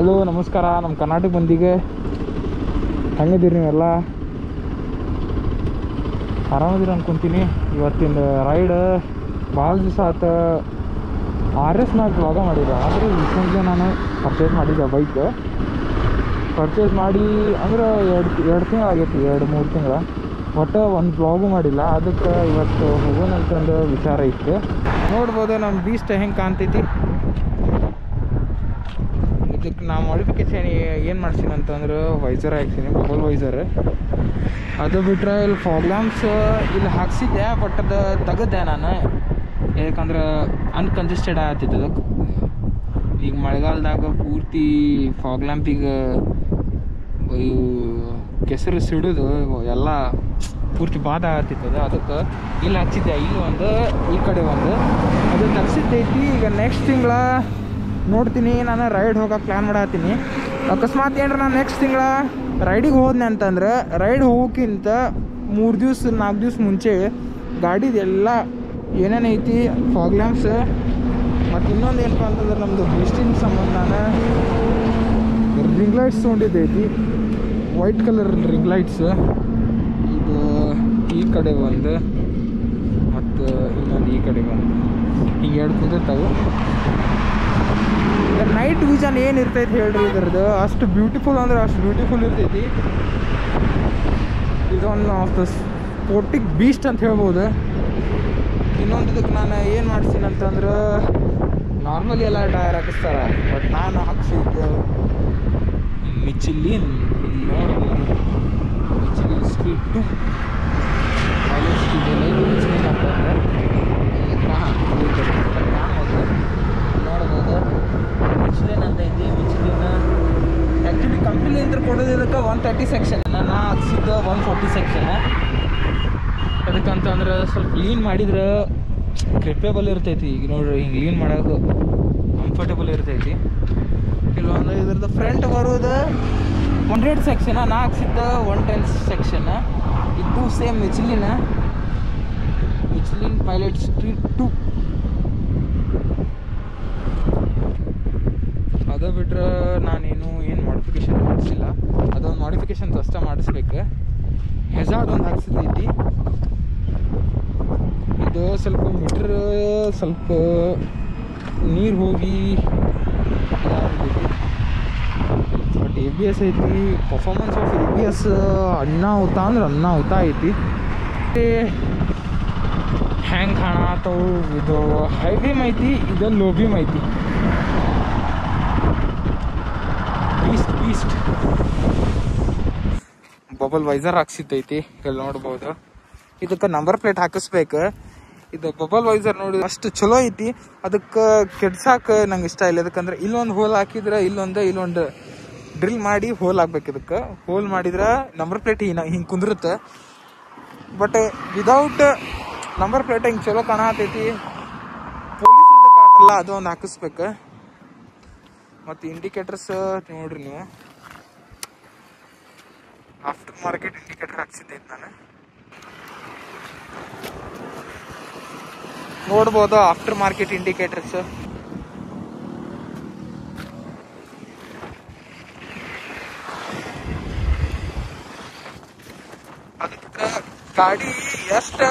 Hello ನಮಸ್ಕಾರ. ನಮ್ಮ ಕರ್ನಾಟಕ ಮಂದಿಗೆ ಹೆಂಗಿದ್ದೀರಿ ನೀವೆಲ್ಲ? ಆರಾಮದಿರಿ ಅನ್ಕೊತೀನಿ. ಇವತ್ತಿನ ರೈಡ್ ಭಾಳ ದಿವಸ ಆಯ್ತು. RS ಮ್ಯಾಗ ವ್ಲಾಗ ಮಾಡಿದ್ದೆ. ಆದರೆ ರೀಸೆಂಟ್ಲಿ ನಾನು ಪರ್ಚೇಸ್ ಮಾಡಿದ್ದೆ ಬೈಕ್. ಪರ್ಚೇಸ್ ಮಾಡಿ ಅಂದ್ರೆ ಎರಡು ತಿಂಗಳಾಗೈತಿ, 2-3 ತಿಂಗಳು. ಒಟ್ಟು ಒಂದು ವ್ಲಾಗು ಮಾಡಿಲ್ಲ. ಅದಕ್ಕೆ ಇವತ್ತು ಹೋಗೋಣಂತಂದು ವಿಚಾರ ಇತ್ತು. ನೋಡ್ಬೋದು ನಮ್ಮ ಬೀಸ್ಟ್ ಹೆಂಗೆ ಕಾಣ್ತೈತಿ. ಇದಕ್ಕೆ ನಾ ಮಾಡಿಫಿಕೇಶನ್ ಏನು ಮಾಡ್ತೀನಿ ಅಂತಂದ್ರೆ ವೈಸರ್ ಹಾಕ್ತೀನಿ, ಬಬಲ್ ವೈಸರ್. ಅದು ಬಿಟ್ಟರೆ ಇಲ್ಲಿ ಫಾಗ್ ಲ್ಯಾಂಪ್ಸ್ ಇಲ್ಲಿ ಹಾಕ್ಸಿದ್ದೆ, ಬಟ್ ಅದು ತೆಗೆದೆ ನಾನು. ಯಾಕಂದ್ರೆ ಅನ್ಕಂಜೆಸ್ಟೆಡ್ ಆಗತ್ತಿತ್ತು ಅದಕ್ಕೆ. ಈಗ ಮಳೆಗಾಲದಾಗ ಪೂರ್ತಿ ಫಾಗ್ ಲ್ಯಾಂಪಿಗೆ ಕೆಸರು ಸಿಡಿದು ಎಲ್ಲ ಪೂರ್ತಿ ಬಾಧ ಆಗತ್ತಿತ್ತದು. ಅದಕ್ಕೆ ಇಲ್ಲಿ ಹಚ್ಚಿದ್ದೆ, ಇಲ್ಲಿ ಒಂದು, ಈ ಕಡೆ ಒಂದು. ಅದು ತೆಗ್ಸಿದ್ದೈತಿ. ಈಗ ನೆಕ್ಸ್ಟ್ ತಿಂಗಳ ನೋಡ್ತೀನಿ, ನಾನು ರೈಡ್ ಹೋಗೋಕೆ ಪ್ಲ್ಯಾನ್ ಮಾಡತ್ತೀನಿ. ಅಕಸ್ಮಾತ್ ಏನ್ರ ನಾನು ನೆಕ್ಸ್ಟ್ ತಿಂಗಳ ರೈಡಿಗೆ ಹೋದ್ನೆ ಅಂತಂದ್ರೆ, ರೈಡ್ ಹೋಗೋಕ್ಕಿಂತ 3 ದಿವ್ಸ 4 ದಿವ್ಸ ಮುಂಚೆ ಗಾಡಿದೆಲ್ಲ ಏನೇನೈತಿ ಫಾಗ್ ಲ್ಯಾಂಪ್ಸ್ ಮತ್ತು ಇನ್ನೊಂದು ಏನಪ್ಪ ಅಂತಂದ್ರೆ ನಮ್ಮದು ಬೀಸ್ಟಿನ ಸಂಬಂಧ ನಾನು ರಿಂಗ್ ಲೈಟ್ಸ್ ತೊಗೊಂಡಿದ್ದೈತಿ, ವೈಟ್ ಕಲರ್ ರಿಂಗ್ ಲೈಟ್ಸ್. ಇದು ಈ ಕಡೆ ಒಂದು ಮತ್ತು ಇನ್ನೊಂದು ಈ ಕಡೆ ಒಂದು, ಹಿಂಗೆ 2 ಕುಂದಿರ್ತಾವೆ. ನೈಟ್ ವಿಷನ್ ಏನು ಇರ್ತೈತಿ ಹೇಳ್ರಿ ಇದ್ರದ್ದು, ಅಷ್ಟು ಬ್ಯೂಟಿಫುಲ್ ಅಂದ್ರೆ ಅಷ್ಟು ಬ್ಯೂಟಿಫುಲ್ ಇರ್ತೈತಿ. ಇದೊಂದು ಆಫ್ ದ ಸ್ಪೋರ್ಟಿಕ್ ಬೀಸ್ಟ್ ಅಂತ ಹೇಳ್ಬೋದು. ಇನ್ನೊಂದು ಇದಕ್ಕೆ ನಾನು ಏನು ಮಾಡ್ತೀನಿ ಅಂತಂದ್ರೆ, ನಾರ್ಮಲಿ ಎಲ್ಲ ಟೈರ್ ಹಾಕಿಸ್ತಾರೆ, ಬಟ್ ನಾನು ಹಾಕ್ಸಿದ್ದು ಮಿಚಿಲಿನ್. ಇಲ್ಲಿ ನೋಡ್ಬೋದು, ಮಿಚಿಲಿನ್ ಸ್ಪೀಡ್ 2 ಮಿಚಿಲಿನ್ ಅಂತಂದ್ರೆ ನೋಡ್ಬೋದು. ಮಿಚಿಲಿನ್ ಅಂತ ಐತಿ. ಮಿಚಿಲಿನ್ ಆ್ಯಕ್ಚುಲಿ ಕಂಪ್ನಿ ಅಂತ ಕೊಡೋದಕ್ಕೆ 130 ಸೆಕ್ಷನ್, ನಾನು ಹಾಕ್ಸಿದ್ದು 140 ಸೆಕ್ಷನ್. ಅದಕ್ಕಂತಂದ್ರೆ ಸ್ವಲ್ಪ ಲೀನ್ ಮಾಡಿದ್ರೆ ಗ್ರಿಪೇಬಲ್ ಇರ್ತೈತಿ. ಈಗ ನೋಡ್ರಿ, ಹಿಂಗೆ ಲೀನ್ ಮಾಡೋದು ಕಂಫರ್ಟೇಬಲ್ ಇರ್ತೈತಿ. ಇಲ್ಲೊಂದು ಇದ್ರದ್ದು ಫ್ರಂಟ್ ಬರೋದು 100 ಸೆಕ್ಷನ್, ನಾ ಹಾಕ್ಸಿದ್ದ 110 ಸೆಕ್ಷನ್. ಇದು ಸೇಮ್ ಮಿಚಿಲಿನ್ ಪೈಲಟ್ ಸ್ಟ್ರೀಟ್ 2. ಅದು ಬಿಟ್ರೆ ನಾನೇನು ಏನು ಮಾಡಿಫಿಕೇಶನ್ ಮಾಡಿಸಿಲ್ಲ. ಅದೊಂದು ಮಾಡಿಫಿಕೇಶನ್ ಅಷ್ಟೇ ಮಾಡಿಸ್ಬೇಕು. ಹೆಜಾರ್ಡ್ ಒಂದು ಹಾಕ್ಸಿದ್ದೈತಿ. ಇದು ಸ್ವಲ್ಪ ಮೀಟ್ರ್ ಸ್ವಲ್ಪ ನೀರು ಹೋಗಿ ಇದಾಗ್ತೈತಿ. ಬಟ್ ABS ಐತಿ. ಪರ್ಫಾರ್ಮೆನ್ಸ್ ಆಫ್ ABS ಅನ್ನಾಹುತ ಅಂದ್ರೆ ಅನ್ನಾಹುತ ಐತಿ. ಹ್ಯಾಂಗ್ ಕಾಣತ್ತವು. ಇದು ಹೈ ಬೀಮ್ ಐತಿ, ಇದು ಲೋ ಬೀಮ್ ಐತಿ. ಬೀಸ್ಟ್ ಬಬಲ್ ವೈಸರ್ ಹಾಕ್ಸಿದ್ದೈತಿ, ಇಲ್ಲಿ ನೋಡ್ಬೋದು. ಇದಕ್ಕೆ ನಂಬರ್ ಪ್ಲೇಟ್ ಹಾಕಿಸ್ಬೇಕು. ಇದು ಬಬಲ್ ವೈಸರ್ ನೋಡಿ ಅಷ್ಟು ಚಲೋ ಐತಿ. ಅದಕ್ಕೆ ಕೆಡ್ಸಾಕ ನಂಗೆ ಇಷ್ಟ ಇಲ್ಲ. ಯಾಕಂದ್ರೆ ಇಲ್ಲೊಂದು ಹೋಲ್ ಹಾಕಿದ್ರೆ ಇಲ್ಲೊಂದು ಡ್ರಿಲ್ ಮಾಡಿ ಹೋಲ್ ಹಾಕ್ಬೇಕು. ಇದಕ್ಕೆ ಹೋಲ್ ಮಾಡಿದ್ರೆ ನಂಬರ್ ಪ್ಲೇಟ್ ಹಿಂಗೆ ಕುಂದಿರುತ್ತೆ. ಬಟ್ ವಿದೌಟ್ ನಂಬರ್ ಪ್ಲೇಟ್ ಹಿಂಗೆ ಚಲೋ ಕಾಣತೈತಿ. ಪೊಲೀಸ್ರದ್ದು ಕಾಟಲ್ಲ, ಅದು ಒಂದು ಹಾಕಿಸ್ಬೇಕು. ಮತ್ತು ಇಂಡಿಕೇಟರ್ಸ್ ನೋಡ್ರಿ ನೀವು, ಆಫ್ಟರ್ ಮಾರ್ಕೆಟ್ ಇಂಡಿಕೇಟರ್ ಹಾಕ್ಸಿದ್ದೈತೆ ನಾನು. ನೋಡ್ಬೋದು ಆಫ್ಟರ್ ಮಾರ್ಕೆಟ್ ಇಂಡಿಕೇಟರ್ಸ್. ಅದಕ್ಕೆ ಗಾಡಿ ಎಷ್ಟು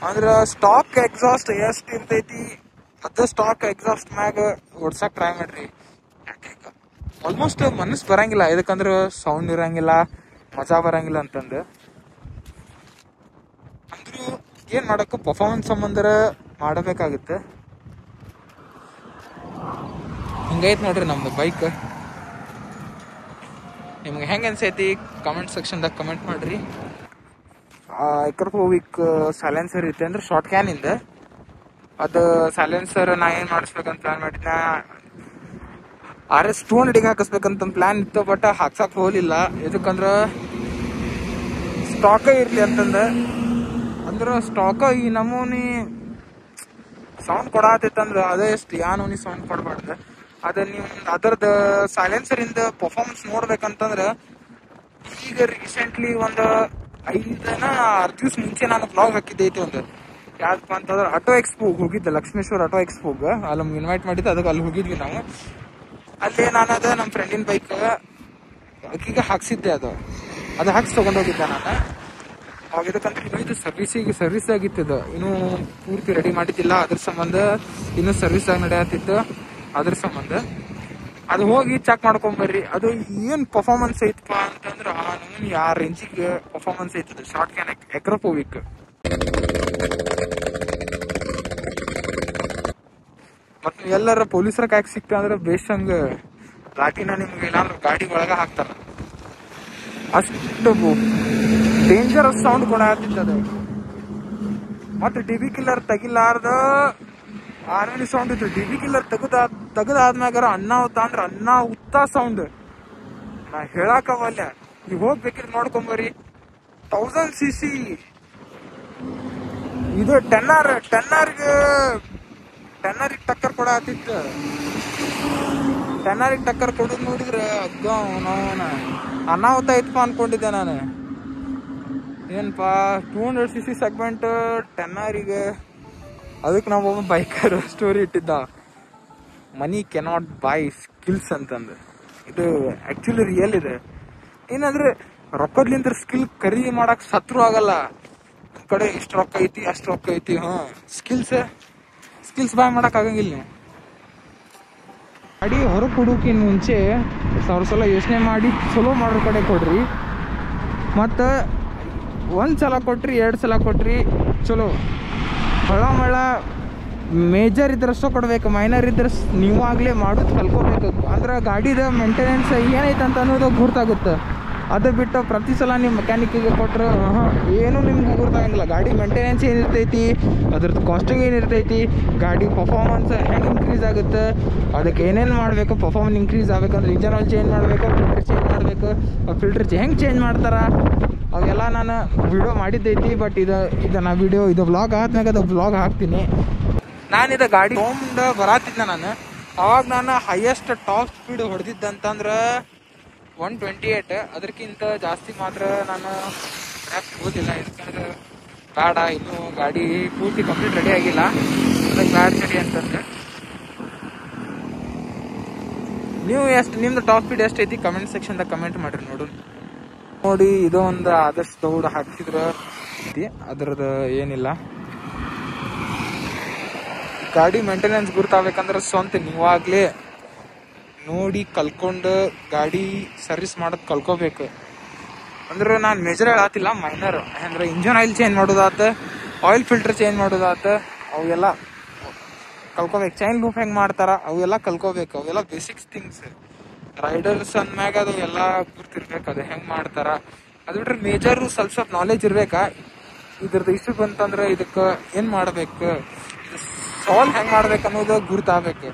ಅಂದ್ರೆ ಸ್ಟಾಕ್ ಎಕ್ಸಾಸ್ಟ್ ಎಷ್ಟು ಇರ್ತೈತಿ, ಅದು ಸ್ಟಾಕ್ ಎಕ್ಸಾಸ್ಟ್ ಮ್ಯಾಗ ಓಡ್ಸಕ್ ಟ್ರೈ ಮಾಡ್ರಿ. ಆಲ್ಮೋಸ್ಟ್ ಮನಸ್ಸು ಬರಂಗಿಲ್ಲ, ಇದಕ್ಕಂದ್ರೆ ಸೌಂಡ್ ಇರಂಗಿಲ್ಲ, ಮಜಾ ಬರಂಗಿಲ್ಲ ಅಂತಂದು. ಅಂದ್ರೂ ಏನ್ ಮಾಡಕ್ಕೆ ಪರ್ಫಾರ್ಮೆನ್ಸ್ ಸಂಬಂಧ ಮಾಡಬೇಕಾಗುತ್ತೆ. ಹಿಂಗೈತೆ ನೋಡ್ರಿ ನಮ್ದು ಬೈಕ್. ನಿಮ್ಗೆ ಹೆಂಗೆ ಅನ್ಸೈತಿ ಕಮೆಂಟ್ ಸೆಕ್ಷನ್ದಾಗ ಕಮೆಂಟ್ ಮಾಡ್ರಿ. ಎಕ್ರೋಫೋವಿಕ್ ಸೈಲೆನ್ಸರ್ ಐತೆ ಅಂದ್ರೆ ಶಾರ್ಟ್ ಕ್ಯಾನಿಂದ. ಅದು ಸೈಲೆನ್ಸರ್ ನಾ ಏನು ಮಾಡಿಸ್ಬೇಕಂತ ಪ್ಲಾನ್ ಮಾಡಿದ್ನ, RS 200 ಹಾಕಿಸ್ಬೇಕಂತ ಪ್ಲಾನ್ ಇತ್ತು. ಬಟ್ ಹಾಕ್ಸಕ್ ಹೋಗಲಿಲ್ಲ. ಇದಕ್ಕಂದ್ರೆ ಸ್ಟಾಕ ಇರಲಿ ಅಂತಂದ. ಅಂದ್ರೆ ಸ್ಟಾಕ ಈ ನಮೂನಿ ಸೌಂಡ್ ಕೊಡತ್ತಂದ್ರೆ ಅದೇ ಎಷ್ಟು ಯಾನೂನಿ ಸೌಂಡ್ ಕೊಡಬಾರ್ದು. ಅದ ನೀವು ಅದರದ್ದು ಸೈಲೆನ್ಸರಿಂದ ಪರ್ಫಾರ್ಮೆನ್ಸ್ ನೋಡ್ಬೇಕಂತಂದ್ರೆ, ಈಗ ರೀಸೆಂಟ್ಲಿ ಒಂದು 5-6 ದಿವ್ಸ ಮುಂಚೆ ನಾನು ವ್ಲಾಗ್ ಹಾಕಿದ್ದೈತಿ ಒಂದು. ಯಾಕಪ್ಪ ಅಂತಂದ್ರೆ ಆಟೋ ಎಕ್ಸ್ಪೋಗೆ ಹೋಗಿದ್ದೆ, ಲಕ್ಷ್ಮೇಶ್ವರ ಆಟೋ ಎಕ್ಸ್ಪೋಗೆ. ಅಲ್ಲಿ ನಮ್ಗೆ ಇನ್ವೈಟ್ ಮಾಡಿದ್ದೆ, ಅದಕ್ಕೆ ಅಲ್ಲಿ ಹೋಗಿದ್ವಿ ನಾವು. ಅಲ್ಲೇ ನಾನದ ನಮ್ಮ ಫ್ರೆಂಡಿನ ಬೈಕ್ ಅಕ್ಕಿಗೆ ಹಾಕ್ಸಿದ್ದೆ, ಅದು ಹಾಕ್ಸಿ ತೊಗೊಂಡೋಗಿದ್ದೆ ನಾನು. ಅವಾಗ ಇದಕ್ಕಂತ ಇದು ಸರ್ವಿಸ್ ಆಗಿತ್ತು, ಇನ್ನೂ ಪೂರ್ತಿ ರೆಡಿ ಮಾಡಿದ್ದಿಲ್ಲ, ಅದ್ರ ಸಂಬಂಧ ಇನ್ನೂ ಸರ್ವಿಸ್ ಆಗಿ ನಡೆಯತ್ತಿತ್ತು. ಅದ್ರ ಸಂಬಂಧ ಅದು ಹೋಗಿ ಚೆಕ್ ಮಾಡ್ಕೊಂಬರ್ರಿ. ಅದು ಏನ್ ಪರ್ಫಾರ್ಮೆನ್ಸ್ ಐತಪ್ಪ ಅಂತಂದ್ರ ನಮ್ಗೆ ಯಾವ ರೇಂಜಿಗೆ ಪರ್ಫಾರ್ಮೆನ್ಸ್ ಐತದ. ಶಾರ್ಟ್ ಕ್ಯಾನ್ ಎಕ್ರೋಪೋವಿಕ್ ಮತ್ ಎಲ್ಲರ ಪೊಲೀಸರ ಕಾಯಕ್ ಸಿಕ್ತ ಅಂದ್ರೆ ಬೇಷಂಗ ಲಾಟಿನ ನಿಮ್ಗೆ ಏನಾದ್ರು ಗಾಡಿ ಒಳಗ ಹಾಕ್ತಾರ. ಅಷ್ಟು ಡೇಂಜರಸ್ ಸೌಂಡ್ ಕೂಡ ಆಗ್ತಿತ್ತದ. ಮತ್ತೆ ಡಿಬಿ ಕಿಲ್ಲರ್ ತೆಗಿಲಾರ್ದ ಆರ್ಮಿ ಸೌಂಡ್ ಇತ್ತು. ಡಿಬಿ ಕಿಲ್ಲರ್ ತೆಗದಾದ್ಮ್ಯಾಗಾರ ಅನ್ನ ಉತ್ತ ಅಂದ್ರ ಅನ್ನ ಉತ್ತ ಸೌಂಡ್ ನಾ ಹೇಳಾಕವಲ್ಲ. ಈಗ ಹೋಗ್ಬೇಕಿದ್ರೆ ನೋಡ್ಕೊಂಬರಿ. 1000cc ಇದು ಟೆನ್ನರ್ಗೆ ಟಕ್ಕರ್ ಕೊಡ ಆತಿತ್ತು. ಟೆನ್ನರಿಗೆ ಟಕ್ಕರ್ ಕೊಡೋದು ನೋಡಿದ್ರೆ ಅಗ್ಗ ಅವನವನ ಅನಾಹುತ ಐತಪ್ಪ ಅನ್ಕೊಂಡಿದ್ದೆ ನಾನು. ಏನಪ್ಪಾ 200cc ಸೆಗ್ಮೆಂಟ್ ಟೆನ್ನರಿಗೆ. ಅದಕ್ಕೆ ನಾವು ಒಬ್ಬ ಬೈಕರ್ ಸ್ಟೋರಿ ಇಟ್ಟಿದ್ದ, ಮನಿ ಕೆನಾಟ್ ಬೈ ಸ್ಕಿಲ್ಸ್ ಅಂತಂದು. ಇದು ಆಕ್ಚುಲಿ ರಿಯಲ್ ಇದೆ. ಏನಂದ್ರೆ ರೊಕ್ಕದ್ಲಿಂದ ಸ್ಕಿಲ್ ಖರೀದಿ ಮಾಡಕ್ ಸತ್ರು ಆಗಲ್ಲ. ನಮ್ ಕಡೆ ಇಷ್ಟು ರೊಕ್ಕ ಐತಿ ಅಷ್ಟು ರೊಕ್ಕ ಐತಿ, ಸ್ಕಿಲ್ಸ್ ಬಾಯ್ ಮಾಡಕ್ ಆಗಂಗಿಲ್ಲ. ನೀವು ಗಾಡಿ ಹೊರಗೆ ಕೊಡೋಕಿನ್ ಮುಂಚೆ ಸಲ ಯೋಚನೆ ಮಾಡಿ ಚಲೋ ಮಾಡೋರ್ ಕಡೆ ಕೊಡ್ರಿ. ಮತ್ತು 1 ಸಲ ಕೊಟ್ರಿ 2 ಸಲ ಕೊಟ್ರಿ ಚಲೋ. ಮಳ ಮೇಜರ್ ಇದ್ರಷ್ಟು ಕೊಡ್ಬೇಕು, ಮೈನರ್ ಇದ್ರೆ ನೀವಾಗಲೇ ಮಾಡೋದು ಕಲ್ಕೋಬೇಕು. ಅಂದ್ರೆ ಗಾಡಿದ ಮೇಂಟೆನೆನ್ಸ್ ಏನೈತೆ ಅಂತ ಅನ್ನೋದು ಗುರ್ತಾಗುತ್ತೆ. ಅದು ಬಿಟ್ಟು ಪ್ರತಿ ಸಲ ನೀವು ಮೆಕ್ಯಾನಿಕ್ಕಿಗೆ ಕೊಟ್ಟರೆ ಏನೂ ನಿಮ್ಗೆ ಗುರ್ತಾಗಂಗಿಲ್ಲ. ಗಾಡಿ ಮೇಂಟೆನೆನ್ಸ್ ಏನಿರ್ತೈತಿ, ಅದ್ರದ್ದು ಕಾಸ್ಟಿಂಗ್ ಏನಿರ್ತೈತಿ, ಗಾಡಿ ಪರ್ಫಾರ್ಮೆನ್ಸ್ ಹೆಂಗೆ ಇನ್ಕ್ರೀಸ್ ಆಗುತ್ತೆ, ಅದಕ್ಕೆ ಏನೇನು ಮಾಡಬೇಕು. ಪರ್ಫಾರ್ಮೆನ್ಸ್ ಇನ್ಕ್ರೀಸ್ ಆಗಬೇಕಂದ್ರೆ ಇಂಜನ್ ಆಯಿಲ್ ಚೇಂಜ್ ಮಾಡಬೇಕು, ಫಿಲ್ಟರ್ ಚೇಂಜ್ ಮಾಡಬೇಕು. ಆ ಫಿಲ್ಟರ್ ಹೆಂಗೆ ಚೇಂಜ್ ಮಾಡ್ತಾರೆ ಅವೆಲ್ಲ ನಾನು ವಿಡಿಯೋ ಮಾಡಿದ್ದೈತಿ. ಬಟ್ ಇದು ನಾ ವಿಡಿಯೋ ಇದು ವ್ಲಾಗ್ ಆದ್ಮ್ಯಾಗ ಅದು ವ್ಲಾಗ್ ಹಾಕ್ತೀನಿ. ನಾನಿದು ಗಾಡಿ ತೊಗೊಂಡು ಬರಾತಿದ್ದೆ ನಾನು. ಅವಾಗ ನಾನು ಹೈಯೆಸ್ಟ್ ಟಾಪ್ ಸ್ಪೀಡ್ ಹೊಡೆದಿದ್ದಂತಂದ್ರೆ 128. ಅದಕ್ಕಿಂತ ಜಾಸ್ತಿ ಮಾತ್ರ ನಾನು ಟ್ರ್ಯಾಕ್ ಹೋದಿಲ್ಲ. ಯಾಕಂದ್ರೆ ಬೇಡ, ಇನ್ನೂ ಗಾಡಿ ಪೂರ್ತಿ ಕಂಪ್ಲೀಟ್ ರೆಡಿ ಆಗಿಲ್ಲ, ಅದಕ್ಕೆ ಬ್ಯಾಡ ಸರಿ ಅಂತಂದ್ರೆ. ನೀವು ನಿಮ್ದು ಟಾಪ್ ಸ್ಪೀಡ್ ಎಷ್ಟೈತಿ ಕಮೆಂಟ್ ಸೆಕ್ಷನ್ದಾಗ ಕಮೆಂಟ್ ಮಾಡಿರಿ ನೋಡಿ. ಇದು ಒಂದು ಆದಷ್ಟು ದೌಡ್ ಹಾಕಿದ್ರೆ ಅದ್ರದ್ದು ಏನಿಲ್ಲ. ಗಾಡಿ ಮೇಂಟೆನೆನ್ಸ್ ಗುರ್ತಾಗಬೇಕಂದ್ರೆ ಸ್ವಂತ ನೀವಾಗ್ಲೇ ನೋಡಿ ಕಲ್ಕೊಂಡು ಗಾಡಿ ಸರ್ವಿಸ್ ಮಾಡೋದು ಕಲ್ಕೋಬೇಕು. ಅಂದ್ರೆ ನಾನು ಮೇಜರ್ ಹೇಳತ್ತಿಲ್ಲ, ಮೈನರ್. ಅಂದ್ರೆ ಇಂಜನ್ ಆಯಿಲ್ ಚೇಂಜ್ ಮಾಡೋದಾತ, ಆಯಿಲ್ ಫಿಲ್ಟರ್ ಚೇಂಜ್ ಮಾಡೋದಾತ, ಅವೆಲ್ಲ ಕಲ್ಕೋಬೇಕು. ಚೈನ್ ಲೂಪ್ ಹೆಂಗೆ ಮಾಡ್ತಾರ ಅವೆಲ್ಲ ಕಲ್ಕೋಬೇಕು. ಅವೆಲ್ಲ ಬೇಸಿಕ್ಸ್ ಥಿಂಗ್ಸ್. ರೈಡರ್ಸ್ ಅಂದ್ಮ್ಯಾಗ ಅದು ಎಲ್ಲ ಗುರ್ತಿರ್ಬೇಕು, ಅದು ಹೆಂಗೆ ಮಾಡ್ತಾರ. ಅದು ಬಿಟ್ರೆ ಮೇಜರು ಸ್ವಲ್ಪ ನಾಲೆಜ್ ಇರ್ಬೇಕಾ. ಇದ್ರದ್ದು ಇಶ್ಯೂ ಬಂತಂದ್ರೆ ಇದಕ್ಕೆ ಏನು ಮಾಡ್ಬೇಕು, ಇದು ಸಾಲ್ವ್ ಹೆಂಗೆ ಮಾಡ್ಬೇಕು ಅನ್ನೋದು ಗುರ್ತಾಗಬೇಕು.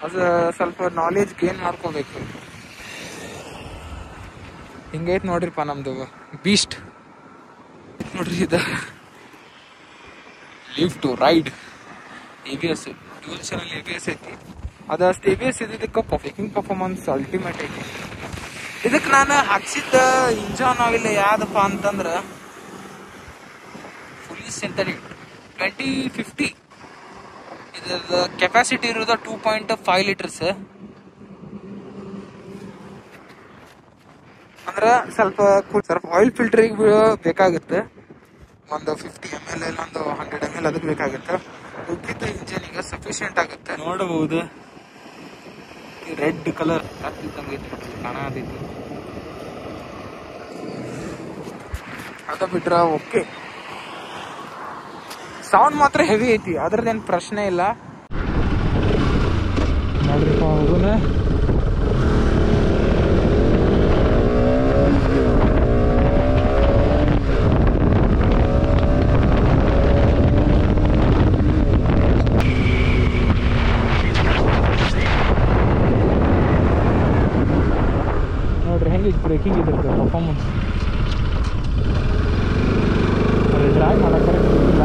ಅದು ಸ್ವಲ್ಪ ನಾಲೆಜ್ ಗೇನ್ ಮಾಡ್ಕೋಬೇಕು. ಹಿಂಗೈತೆ ನೋಡ್ರಿಪ್ಪ ನಮ್ದು ಬೀಸ್ಟ್ ನೋಡ್ರಿ. ಇದು live to ride ABS dual channel ABS ಐತಿ. ಅದಷ್ಟು ABS ಇದಕ್ಕೆ ಪೇಕಿಂಗ್ ಪರ್ಫಾರ್ಮೆನ್ಸ್ ಅಲ್ಟಿಮೇಟ್ ಐತಿ. ಇದಕ್ಕೆ ನಾನು ಹಾಕ್ಸಿದ್ದ ಇಂಜನ್ ಆಯಿಲ್ ಯಾವ್ದಪ್ಪ ಅಂತಂದ್ರೆ ಫುಲ್ಲಿ ಸಿಂಥೆಟಿಕ್ 2050. ಇದ್ರದ್ದು ಕೆಪಾಸಿಟಿ ಇರೋದು 2.5 ಲೀಟರ್ಸ್. ಅಂದ್ರೆ ಸ್ವಲ್ಪ ಆಯಿಲ್ ಫಿಲ್ಟರಿಗೆ ಬೇಕಾಗುತ್ತೆ. ಒಂದು 50 ml ಇಲ್ಲ ಒಂದು 100 ml ಅದಕ್ಕೆ ಬೇಕಾಗುತ್ತೆ. ಉಕ್ಕಿದ್ದ ಇಂಜನಿಗೆ ಸಫಿಶಿಯೆಂಟ್ ಆಗುತ್ತೆ. ನೋಡಬಹುದು ರೆಡ್ ಕಲರ್ ಹತ್ತಿದ್ದಂಗೈತಿ, ಕಾಣತೈತಿ. ಅದ ಬಿಟ್ರ ಓಕೆ. ಸೌಂಡ್ ಮಾತ್ರ ಹೆವಿ ಐತಿ, ಅದ್ರದ್ದೇನು ಪ್ರಶ್ನೆ ಇಲ್ಲ. ನೋಡ್ರಿಪ್ಪ ಹೋಗೋಣ. ನೋಡ್ರಿ ಹೆಂಗೆ ಬ್ರೇಕಿಂಗ್ ಇದ್ರದ್ದು ಪರ್ಫಾರ್ಮೆನ್ಸ್. ಅದು ಡ್ರೈವ್ ಮಾಡೋಕೆ ಇಲ್ಲ.